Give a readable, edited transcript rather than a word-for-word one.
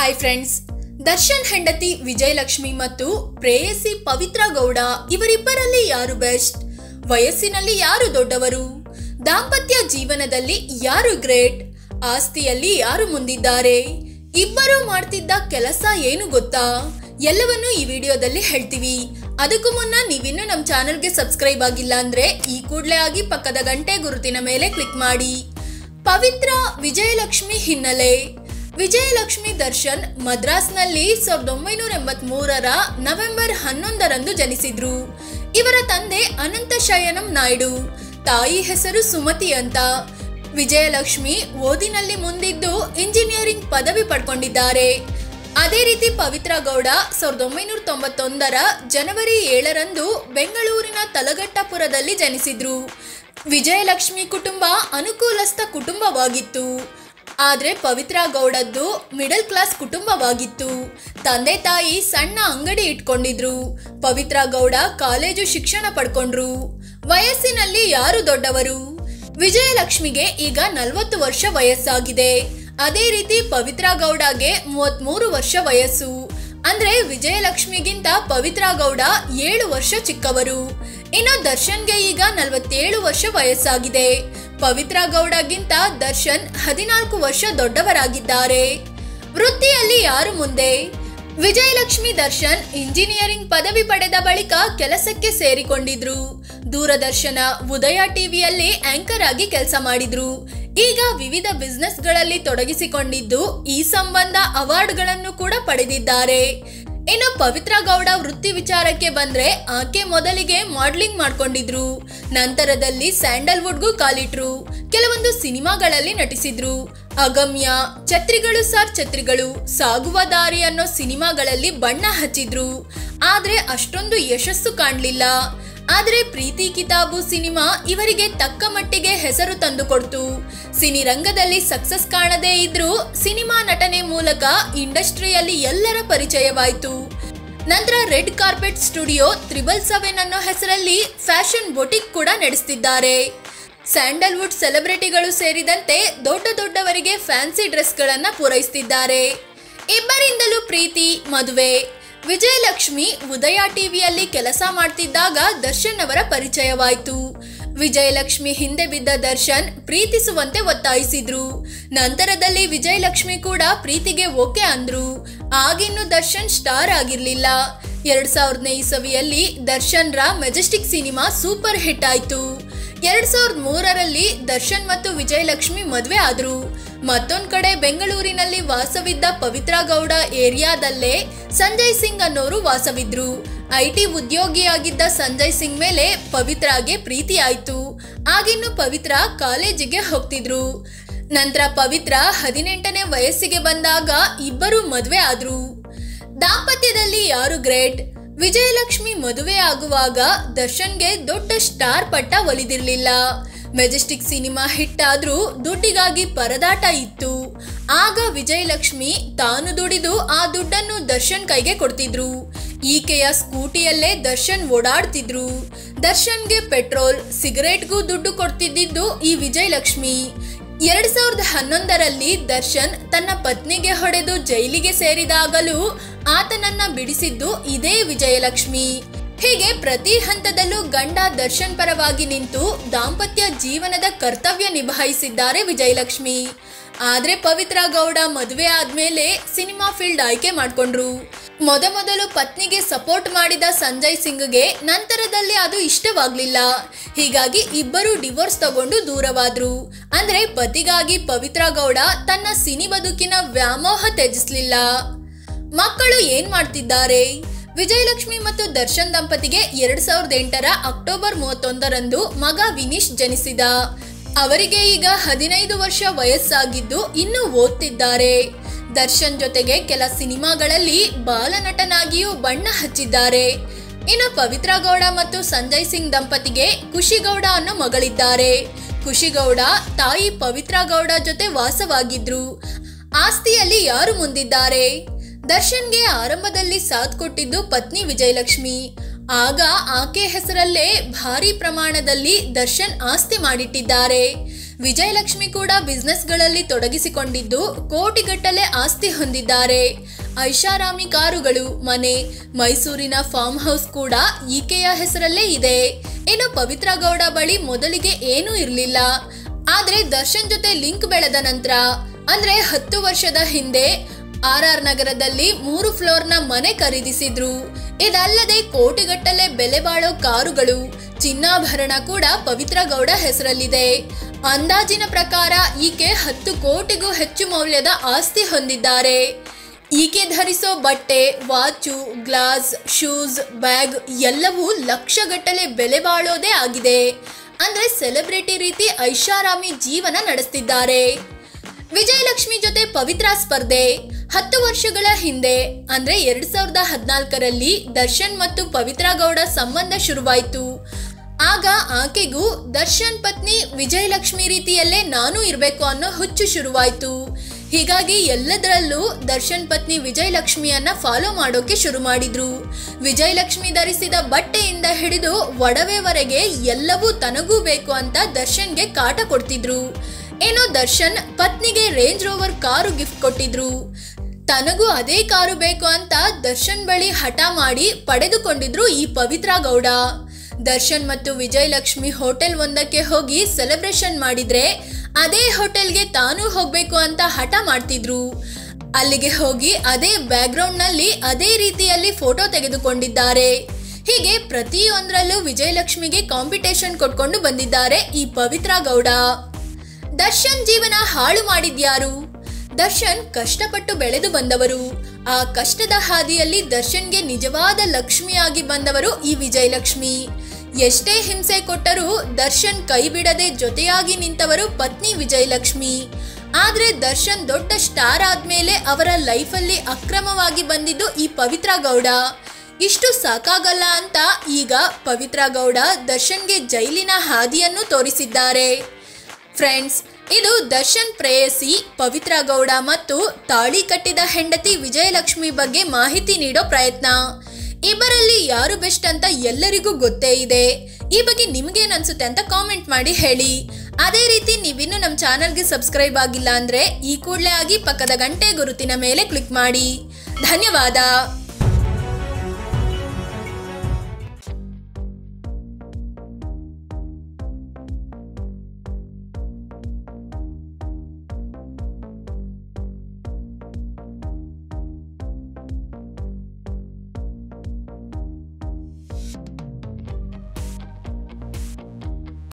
Hi friends, Darshan ಹೆಂಡತಿ ವಿಜಯಲಕ್ಷ್ಮಿ ಮತ್ತು ಪ್ರೇಯಸಿ ಪವಿತ್ರ ಗೌಡ ಇವರಿಬ್ಬರಲ್ಲಿ ಯಾರು ಬೆಸ್ಟ್? ವಯಸ್ಸಿನಲ್ಲಿ ಯಾರು ದೊಡ್ಡವರು? ದಾಂಪತ್ಯ ಜೀವನದಲ್ಲಿ ಯಾರು ಗ್ರೇಟ್? ಆಸ್ತಿಯಲ್ಲಿ ಯಾರು ಮುಂದಿದ್ದಾರೆ? ಇಬ್ಬರು ಮಾಡ್ತಿದ್ದ ಕೆಲಸ ಏನು ಗೊತ್ತಾ? ಎಲ್ಲವನ್ನು ಈ ವಿಡಿಯೋದಲ್ಲಿ ಹೇಳ್ತೀವಿ. ಅದಕ್ಕೂ ಮುನ್ನ ನೀವಿನ್ನೂ ನಮ್ಮ ಚಾನೆಲ್ಗೆ ಸಬ್ಸ್ಕ್ರೈಬ್ ಆಗಿಲ್ಲ ಅಂದ್ರೆ ಈ ಕೂಡಲೇ ಆಗಿ ಪಕ್ಕದ ಗಂಟೆ ಗುರುತಿನ ಮೇಲೆ ಕ್ಲಿಕ್ ಮಾಡಿ. ಪವಿತ್ರ ವಿಜಯಲಕ್ಷ್ಮಿ ಹಿನ್ನೆಲೆ. ವಿಜಯಲಕ್ಷ್ಮಿ ದರ್ಶನ್ ಮದ್ರಾಸ್ನಲ್ಲಿ 1983ರ ನವೆಂಬರ್ 11ರಂದು ಜನಿಸಿದ್ರು. ಇವರ ತಂದೆ ಅನಂತ ಶಯನಂ ನಾಯ್ಡು, ತಾಯಿ ಹೆಸರು ಸುಮತಿ ಅಂತ. ವಿಜಯಲಕ್ಷ್ಮಿ ಓದಿನಲ್ಲಿ ಮುಂದಿದ್ದು ಇಂಜಿನಿಯರಿಂಗ್ ಪದವಿ ಪಡ್ಕೊಂಡಿದ್ದಾರೆ. ಅದೇ ರೀತಿ ಪವಿತ್ರ ಗೌಡ 1991ರ ಜನವರಿ 7ರಂದು ಬೆಂಗಳೂರಿನ ತಲಗಟ್ಟಪುರದಲ್ಲಿ ಜನಿಸಿದ್ರು. ವಿಜಯಲಕ್ಷ್ಮಿ ಕುಟುಂಬ ಅನುಕೂಲಸ್ಥ ಕುಟುಂಬವಾಗಿತ್ತು. ಆದ್ರೆ ಪವಿತ್ರ ಗೌಡದ್ದು ಮಿಡಲ್ ಕ್ಲಾಸ್ ಕುಟುಂಬವಾಗಿತ್ತು. ತಂದೆ ತಾಯಿ ಸಣ್ಣ ಅಂಗಡಿ ಇಟ್ಕೊಂಡಿದ್ರು. ಪವಿತ್ರ ಗೌಡ ಕಾಲೇಜು ಶಿಕ್ಷಣ ಪಡ್ಕೊಂಡ್ರು. ವಯಸ್ಸಿನಲ್ಲಿ ಯಾರು ದೊಡ್ಡವರು? ವಿಜಯಲಕ್ಷ್ಮಿಗೆ ಈಗ 40 ವರ್ಷ ವಯಸ್ಸಾಗಿದೆ. ಅದೇ ರೀತಿ ಪವಿತ್ರ ಗೌಡಗೆ 33 ವರ್ಷ ವಯಸ್ಸು. ಅಂದ್ರೆ ವಿಜಯಲಕ್ಷ್ಮಿಗಿಂತ ಪವಿತ್ರ ಗೌಡ 7 ವರ್ಷ ಚಿಕ್ಕವರು. ಇನ್ನು ದರ್ಶನ್ಗೆ ಈಗ 47 ವರ್ಷ ವಯಸ್ಸಾಗಿದೆ. ಪವಿತ್ರ ಗೌಡಗಿಂತ ದರ್ಶನ್ 14 ವರ್ಷ ದೊಡ್ಡವರಾಗಿದ್ದಾರೆ. ವೃತ್ತಿಯಲ್ಲಿ ಯಾರು ಮುಂದೆ? ವಿಜಯಲಕ್ಷ್ಮಿ ದರ್ಶನ್ ಇಂಜಿನಿಯರಿಂಗ್ ಪದವಿ ಪಡೆದ ಬಳಿಕ ಕೆಲಸಕ್ಕೆ ಸೇರಿಕೊಂಡಿದ್ರು. ದೂರದರ್ಶನ ಉದಯ ಟಿವಿಯಲ್ಲಿ ಆಂಕರ್ ಆಗಿ ಕೆಲಸ ಮಾಡಿದ್ರು. ಈಗ ವಿವಿಧ ಬಿಸ್ನೆಸ್ಗಳಲ್ಲಿ ತೊಡಗಿಸಿಕೊಂಡಿದ್ದು ಈ ಸಂಬಂಧ ಅವಾರ್ಡ್ಗಳನ್ನು ಕೂಡ ಪಡೆದಿದ್ದಾರೆ. ಇನ್ನು ಪವಿತ್ರ ಗೌಡ ವೃತ್ತಿ ವಿಚಾರಕ್ಕೆ ಬಂದ್ರೆ ಆಕೆ ಮೊದಲಿಗೆ ಮಾಡೆಲಿಂಗ್ ಮಾಡ್ಕೊಂಡಿದ್ರು. ನಂತರದಲ್ಲಿ ಸ್ಯಾಂಡಲ್ವುಡ್ಗೂ ಕಾಲಿಟ್ರು. ಕೆಲವೊಂದು ಸಿನಿಮಾಗಳಲ್ಲಿ ನಟಿಸಿದ್ರು. ಅಗಮ್ಯ, ಛತ್ರಿಗಳು ಸಾರ್ ಛತ್ರಿಗಳು, ಸಾಗುವ ದಾರಿ ಅನ್ನೋ ಸಿನಿಮಾಗಳಲ್ಲಿ ಬಣ್ಣ ಹಚ್ಚಿದ್ರು. ಆದ್ರೆ ಅಷ್ಟೊಂದು ಯಶಸ್ಸು ಕಾಣ್ಲಿಲ್ಲ. ಆದ್ರೆ ಪ್ರೀತಿ ಕಿತಾಬು ಸಿನಿಮಾ ಇವರಿಗೆ ತಕ್ಕ ಮಟ್ಟಿಗೆ ಹೆಸರು ತಂದುಕೊಡ್ತು. ಸಿನಿರಂಗದಲ್ಲಿ ಸಕ್ಸಸ್ ಕಾಣದೇ ಇದ್ರೂ ಸಿನಿಮಾ ನಟನೆ ಮೂಲಕ ಇಂಡಸ್ಟ್ರಿಯಲ್ಲಿ ಎಲ್ಲರ ಪರಿಚಯವಾಯಿತು. ನಂತರ ರೆಡ್ ಕಾರ್ಪೆಟ್ ಸ್ಟುಡಿಯೋ 777 ಅನ್ನೋ ಹೆಸರಲ್ಲಿ ಫ್ಯಾಷನ್ ಬೊಟಿಕ್ ಕೂಡ ನಡೆಸ್ತಿದ್ದಾರೆ. ಸ್ಯಾಂಡಲ್ವುಡ್ ಸೆಲೆಬ್ರಿಟಿಗಳು ಸೇರಿದಂತೆ ದೊಡ್ಡವರಿಗೆ ಫ್ಯಾನ್ಸಿ ಡ್ರೆಸ್ಗಳನ್ನ ಪೂರೈಸ್ತಿದ್ದಾರೆ. ಇಬ್ಬರಿಂದಲೂ ಪ್ರೀತಿ, ಮದುವೆ. ವಿಜಯಲಕ್ಷ್ಮಿ ಉದಯ ಟಿವಿಯಲ್ಲಿ ಕೆಲಸ ಮಾಡ್ತಿದ್ದಾಗ ದರ್ಶನ್ ಅವರ ಪರಿಚಯವಾಯಿತು. ವಿಜಯಲಕ್ಷ್ಮಿ ಹಿಂದೆ ಬಿದ್ದ ದರ್ಶನ್ ಪ್ರೀತಿಸುವಂತೆ ಒತ್ತಾಯಿಸಿದ್ರು. ನಂತರದಲ್ಲಿ ವಿಜಯಲಕ್ಷ್ಮಿ ಕೂಡ ಪ್ರೀತಿಗೆ ಓಕೆ ಅಂದ್ರು. ಆಗಿನ್ನು ದರ್ಶನ್ ಸ್ಟಾರ್ ಆಗಿರ್ಲಿಲ್ಲ. 2000ನೇ ಇಸವಿಯಲ್ಲಿ ದರ್ಶನ್ ರ ಮೆಜೆಸ್ಟಿಕ್ ಸಿನಿಮಾ ಸೂಪರ್ ಹಿಟ್ ಆಯ್ತು. 2003ರಲ್ಲಿ ದರ್ಶನ್ ಮತ್ತು ವಿಜಯಲಕ್ಷ್ಮಿ ಮದುವೆ ಆದ್ರು. ಮತ್ತೊಂದ್ ಕಡೆ ಬೆಂಗಳೂರಿನಲ್ಲಿ ವಾಸವಿದ್ದ ಪವಿತ್ರ ಗೌಡ ಏರಿಯಾದಲ್ಲೇ ಸಂಜಯ್ ಸಿಂಗ್ ಅನ್ನೋರು ವಾಸವಿದ್ರು. ಐಟಿ ಉದ್ಯೋಗಿಯಾಗಿದ್ದ ಸಂಜಯ್ ಸಿಂಗ್ ಮೇಲೆ ಪವಿತ್ರಾಗೆ ಪ್ರೀತಿ ಆಯ್ತು. ಆಗಿನ್ನು ಪವಿತ್ರ ಕಾಲೇಜಿಗೆ ಹೋಗ್ತಿದ್ರು. ನಂತರ ಪವಿತ್ರ 18ನೇ ವಯಸ್ಸಿಗೆ ಬಂದಾಗ ಇಬ್ಬರು ಮದುವೆ ಆದ್ರು. ದಾಂಪತ್ಯದಲ್ಲಿ ಯಾರು ಗ್ರೇಟ್? ವಿಜಯಲಕ್ಷ್ಮಿ ಮದುವೆ ಆಗುವಾಗ ದರ್ಶನ್ಗೆ ದೊಡ್ಡ ಸ್ಟಾರ್ ಪಟ್ಟ ಒಲಿದಿರ್ಲಿಲ್ಲ. ಮೆಜೆಸ್ಟಿಕ್ ಸಿನಿಮಾ ಹಿಟ್ ಆದ್ರೂ ದುಡ್ಡಿಗಾಗಿ ಪರದಾಟ ಇತ್ತು. ಆಗ ವಿಜಯಲಕ್ಷ್ಮಿ ತಾನು ದುಡಿದು ಆ ದುಡ್ಡನ್ನು ದರ್ಶನ್ ಕೈಗೆ ಕೊಡ್ತಿದ್ರು. ಈಕೆಯ ಸ್ಕೂಟಿಯಲ್ಲೇ ದರ್ಶನ್ ಓಡಾಡ್ತಿದ್ರು. ದರ್ಶನ್ಗೆ ಪೆಟ್ರೋಲ್, ಸಿಗರೇಟ್ಗೂ ದುಡ್ಡು ಕೊಡ್ತಿದ್ದು ಈ ವಿಜಯಲಕ್ಷ್ಮಿ. 2011ರಲ್ಲಿ ದರ್ಶನ್ ತನ್ನ ಪತ್ನಿಗೆ ಹೊಡೆದು ಜೈಲಿಗೆ ಸೇರಿದಾಗಲೂ ಆತನನ್ನ ಬಿಡಿಸಿದ್ದು ಇದೇ ವಿಜಯಲಕ್ಷ್ಮಿ. ಹೀಗೆ ಪ್ರತಿ ಹಂತದಲ್ಲೂ ಗಂಡ ದರ್ಶನ್ ಪರವಾಗಿ ನಿಂತು ದಾಂಪತ್ಯ ಜೀವನದ ಕರ್ತವ್ಯ ನಿಭಾಯಿಸಿದ್ದಾರೆ ವಿಜಯಲಕ್ಷ್ಮಿ. ಆದ್ರೆ ಪವಿತ್ರ ಗೌಡ ಮದುವೆ ಆದ್ಮೇಲೆ ಸಿನಿಮಾ ಫೀಲ್ಡ್ ಆಯ್ಕೆ ಮಾಡ್ಕೊಂಡ್ರು. ಮೊದಲು ಪತ್ನಿಗೆ ಸಪೋರ್ಟ್ ಮಾಡಿದ ಸಂಜಯ್ ಸಿಂಗ್ಗೆ ನಂತರದಲ್ಲಿ ಅದು ಇಷ್ಟವಾಗ್ಲಿಲ್ಲ. ಹೀಗಾಗಿ ಇಬ್ಬರು ಡಿವೋರ್ಸ್ ತಗೊಂಡು ದೂರವಾದ್ರು. ಅಂದ್ರೆ ಪತಿಗಾಗಿ ಪವಿತ್ರ ಗೌಡ ತನ್ನ ಸಿನಿ ಬದುಕಿನ ವ್ಯಾಮೋಹ ತ್ಯಜಿಸ್ಲಿಲ್ಲ. ಮಕ್ಕಳು ಏನ್ ಮಾಡ್ತಿದ್ದಾರೆ? ವಿಜಯಲಕ್ಷ್ಮಿ ಮತ್ತು ದರ್ಶನ್ ದಂಪತಿಗೆ 2008ರ ಅಕ್ಟೋಬರ್ 31ರಂದು ಮಗ ವಿನೀಶ್ ಜನಿಸಿದ. ಅವರಿಗೆ ಈಗ 15 ವರ್ಷ ವಯಸ್ಸಾಗಿದ್ದು ಇನ್ನೂ ಓದ್ತಿದ್ದಾರೆ. ದರ್ಶನ್ ಜೊತೆಗೆ ಕೆಲ ಸಿನಿಮಾಗಳಲ್ಲಿ ಬಾಲನಟನಾಗಿಯೂ ಬಣ್ಣ ಹಚ್ಚಿದ್ದಾರೆ. ಇನ್ನು ಪವಿತ್ರ ಗೌಡ ಮತ್ತು ಸಂಜಯ್ ಸಿಂಗ್ ದಂಪತಿಗೆ ಖುಷಿ ಗೌಡ ಅನ್ನೋ ಮಗಳಿದ್ದಾರೆ. ಖುಷಿ ಗೌಡ ತಾಯಿ ಪವಿತ್ರ ಗೌಡ ಜೊತೆ ವಾಸವಾಗಿದ್ರು. ಆಸ್ತಿಯಲ್ಲಿ ಯಾರು ಮುಂದಿದ್ದಾರೆ? ದರ್ಶನ್ಗೆ ಆರಂಭದಲ್ಲಿ ಸಾಥ್ ಕೊಟ್ಟಿದ್ದು ಪತ್ನಿ ವಿಜಯಲಕ್ಷ್ಮಿ. ಆಗ ಆಕೆ ಹೆಸರಲ್ಲೇ ಭಾರಿ ಪ್ರಮಾಣದಲ್ಲಿ ದರ್ಶನ್ ಆಸ್ತಿ ಮಾಡಿಟ್ಟಿದ್ದಾರೆ. ವಿಜಯಲಕ್ಷ್ಮಿ ಕೂಡ ಬಿಸ್ನೆಸ್ಗಳಲ್ಲಿ ತೊಡಗಿಸಿಕೊಂಡಿದ್ದು ಕೋಟಿಗಟ್ಟಲೆ ಆಸ್ತಿ ಹೊಂದಿದ್ದಾರೆ. ಐಷಾರಾಮಿ ಕಾರುಗಳು, ಮನೆ, ಮೈಸೂರಿನ ಫಾರ್ಮ್ ಹೌಸ್ ಕೂಡ ಈಕೆಯ ಹೆಸರಲ್ಲೇ ಇದೆ. ಇನ್ನು ಪವಿತ್ರ ಗೌಡ ಬಳಿ ಮೊದಲಿಗೆ ಏನೂ ಇರಲಿಲ್ಲ. ಆದ್ರೆ ದರ್ಶನ್ ಜೊತೆ ಲಿಂಕ್ ಬೆಳೆದ ನಂತರ ಅಂದ್ರೆ 10 ವರ್ಷದ ಹಿಂದೆ RR ನಗರದಲ್ಲಿ 3 ಫ್ಲೋರ್ನ ಮನೆ ಖರೀದಿಸಿದ್ರು. ಇದಲ್ಲದೆ ಕೋಟಿಗಟ್ಟಲೆ ಬೆಲೆ ಬಾಳೋ ಕಾರುಗಳು, ಚಿನ್ನಾಭರಣ ಕೂಡ ಪವಿತ್ರ ಗೌಡ ಹೆಸರಲ್ಲಿದೆ. ಅಂದಾಜಿನ ಪ್ರಕಾರ ಈಕೆ 10 ಕೋಟಿಗೂ ಹೆಚ್ಚು ಮೌಲ್ಯದ ಆಸ್ತಿ ಹೊಂದಿದ್ದಾರೆ. ಈಕೆ ಧರಿಸೋ ಬಟ್ಟೆ, ವಾಚು, ಗ್ಲಾಸ್, ಶೂಸ್, ಬ್ಯಾಗ್ ಎಲ್ಲವೂ ಲಕ್ಷಗಟ್ಟಲೆ ಬೆಲೆ ಬಾಳೋದೇ ಆಗಿದೆ. ಅಂದ್ರೆ ಸೆಲೆಬ್ರಿಟಿ ರೀತಿ ಐಷಾರಾಮಿ ಜೀವನ ನಡೆಸ್ತಿದ್ದಾರೆ. ವಿಜಯಲಕ್ಷ್ಮಿ ಜೊತೆ ಪವಿತ್ರ ಸ್ಪರ್ಧೆ 10 ವರ್ಷಗಳ ಹಿಂದೆ ಅಂದ್ರೆ 2014ರಲ್ಲಿ ದರ್ಶನ್ ಮತ್ತು ಪವಿತ್ರ ಗೌಡ ಸಂಬಂಧ ಶುರುವಾಯಿತು. ಆಗ ಆಕೆಗೂ ದರ್ಶನ್ ಪತ್ನಿ ವಿಜಯಲಕ್ಷ್ಮಿ ರೀತಿಯಲ್ಲೇ ನಾನು ಇರಬೇಕು ಅನ್ನೋ ಹುಚ್ಚು ಶುರುವಾಯಿತು. ಹೀಗಾಗಿ ಎಲ್ಲದರಲ್ಲೂ ದರ್ಶನ್ ಪತ್ನಿ ವಿಜಯಲಕ್ಷ್ಮಿಯನ್ನ ಫಾಲೋ ಮಾಡೋಕೆ ಶುರು ಮಾಡಿದ್ರು. ವಿಜಯಲಕ್ಷ್ಮಿ ಧರಿಸಿದ ಬಟ್ಟೆಯಿಂದ ಹಿಡಿದು ಒಡವೆವರೆಗೆ ಎಲ್ಲವೂ ತನಗೂ ಬೇಕು ಅಂತ ದರ್ಶನ್ಗೆ ಕಾಟ ಕೊಡ್ತಿದ್ರು. ಏನೋ ದರ್ಶನ್ ಪತ್ನಿಗೆ ರೇಂಜ್ ರೋವರ್ ಕಾರು ಗಿಫ್ಟ್ ಕೊಟ್ಟಿದ್ರು. ತನಗೂ ಅದೇ ಕಾರು ಬೇಕು ಅಂತ ದರ್ಶನ್ ಬಳಿ ಹಠ ಮಾಡಿ ಪಡೆದುಕೊಂಡಿದ್ರು ಈ ಪವಿತ್ರ ಗೌಡ. ದರ್ಶನ್ ಮತ್ತು ವಿಜಯಲಕ್ಷ್ಮಿ ಹೋಟೆಲ್ ಒಂದಕ್ಕೆ ಹೋಗಿ ಸೆಲೆಬ್ರೇಷನ್ ಮಾಡಿದ್ರೆ ಅದೇ ಹೋಟೆಲ್ಗೆ ತಾನೂ ಹೋಗ್ಬೇಕು ಅಂತ ಹಠ ಮಾಡ್ತಿದ್ರು. ಅಲ್ಲಿಗೆ ಹೋಗಿ ಅದೇ ಬ್ಯಾಕ್ಗ್ರೌಂಡ್ ನಲ್ಲಿ ಅದೇ ರೀತಿಯಲ್ಲಿ ಫೋಟೋ ತೆಗೆದುಕೊಂಡಿದ್ದಾರೆ. ಹೀಗೆ ಪ್ರತಿಯೊಂದರಲ್ಲೂ ವಿಜಯಲಕ್ಷ್ಮಿಗೆ ಕಾಂಪಿಟೇಷನ್ ಕೊಟ್ಕೊಂಡು ಬಂದಿದ್ದಾರೆ ಈ ಪವಿತ್ರ ಗೌಡ. ದರ್ಶನ್ ಜೀವನ ಹಾಳು ಮಾಡಿದ್ಯಾರು? ದರ್ಶನ್ ಕಷ್ಟಪಟ್ಟು ಬೆಳೆದು ಬಂದವರು. ಆ ಕಷ್ಟದ ಹಾದಿಯಲ್ಲಿ ದರ್ಶನ್ಗೆ ನಿಜವಾದ ಲಕ್ಷ್ಮಿಯಾಗಿ ಬಂದವರು ಈ ವಿಜಯಲಕ್ಷ್ಮಿ. ಎಷ್ಟೇ ಹಿಂಸೆ ಕೊಟ್ಟರೂ ದರ್ಶನ್ ಕೈ ಬಿಡದೆ ಜೊತೆಯಾಗಿ ನಿಂತವರು ಪತ್ನಿ ವಿಜಯಲಕ್ಷ್ಮಿ. ಆದ್ರೆ ದರ್ಶನ್ ದೊಡ್ಡ ಸ್ಟಾರ್ ಆದ್ಮೇಲೆ ಅವರ ಲೈಫಲ್ಲಿ ಅಕ್ರಮವಾಗಿ ಬಂದಿದ್ದು ಈ ಪವಿತ್ರ ಗೌಡ. ಇಷ್ಟು ಸಾಕಾಗಲ್ಲ ಅಂತ ಈಗ ಪವಿತ್ರ ಗೌಡ ದರ್ಶನ್ಗೆ ಜೈಲಿನ ಹಾದಿಯನ್ನು ತೋರಿಸಿದ್ದಾರೆ. ಫ್ರೆಂಡ್ಸ್, ಇದು ದರ್ಶನ್ ಪ್ರೇಯಸಿ ಪವಿತ್ರ ಗೌಡ ಮತ್ತು ತಾಳಿ ಕಟ್ಟಿದ ಹೆಂಡತಿ ವಿಜಯಲಕ್ಷ್ಮಿ ಬಗ್ಗೆ ಮಾಹಿತಿ ನೀಡೋ ಪ್ರಯತ್ನ. ಇಬ್ಬರಲ್ಲಿ ಯಾರು ಬೆಸ್ಟ್ ಅಂತ ಎಲ್ಲರಿಗೂ ಗೊತ್ತೇ ಇದೆ. ಈ ಬಗ್ಗೆ ನಿಮ್ಗೇನ್ ಅನ್ಸುತ್ತೆ ಅಂತ ಕಾಮೆಂಟ್ ಮಾಡಿ ಹೇಳಿ. ಅದೇ ರೀತಿ ನೀವಿನ್ನು ನಮ್ಮ ಚಾನಲ್ಗೆ ಸಬ್ಸ್ಕ್ರೈಬ್ ಆಗಿಲ್ಲ ಅಂದ್ರೆ ಈ ಕೂಡಲೇ ಆಗಿ ಪಕ್ಕದ ಗಂಟೆ ಗುರುತಿನ ಮೇಲೆ ಕ್ಲಿಕ್ ಮಾಡಿ. ಧನ್ಯವಾದ.